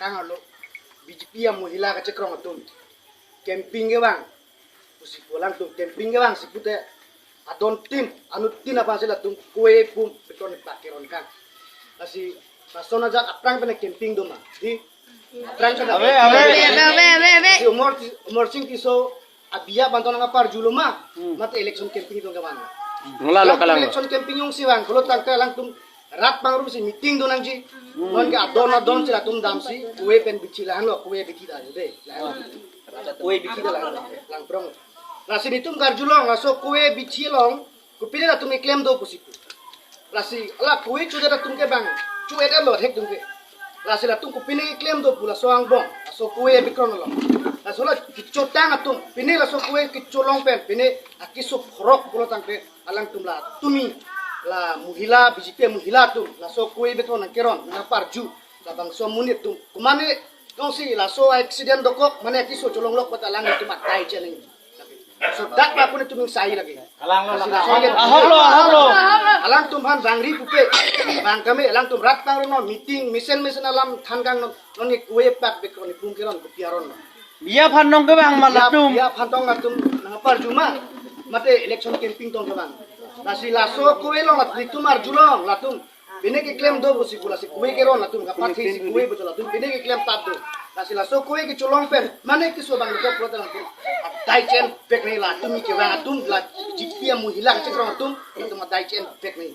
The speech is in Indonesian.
kang lo BJP yang mohila ka cekrong atum camping ge bang usi pulang tum camping ge bang sipute adon tin anu tin apa sila tum kue pum beton pakiron kang kasi pasona jak aprang pene camping do ma di aprang kada Be. umur sing kiso abia banton nga par juluma mate election camping do gawan Ngula lo kalang. election camping yung siwang kulot lang lang tum rat pang rusi meeting do nang ji non ka adon sila tum damsi kue pen bichilan lo kue bikida de kue bikida lang prong lasi nitum garjulong laso kue bichilong kupile la tum claim do pusitu lasi ala kue chuda tum ke bang chuda lo hek tum ke lasi la tum kupine claim do pula soang bong laso kue bikron lo laso la kichotang atum pine laso kue kicholong pen pine akiso frok pulo tang pe alang tum la tumi la muhila BJP muhila tum la so kue beto na keron na parju la bang so munit tum kumane kong si la so accident dokok mane ki so cholong lok pata lang tum atai cheneng so dak pa pun tum sai lagi Kalang lo. ahok lo alang tum han rangri pupe bang kami alang tum rat pang no meeting misen alam thangang non ni kue pak bekron ni pung keron kupiaron Biya phanong ke bang malatum. ya phantong atum na parju ma mate election camping tong bang nasi laso kue long latum itu marjulong latum bine ke claim do busi pula si kue ke ron latum kapat si kue betul latum bine ke claim tab do nasi laso kue ke colong pen mana ke so bang ko pula latum dai chen pek nei latum ke bang latum la jipia mu hilang cek ron latum itu ma dai chen pek nei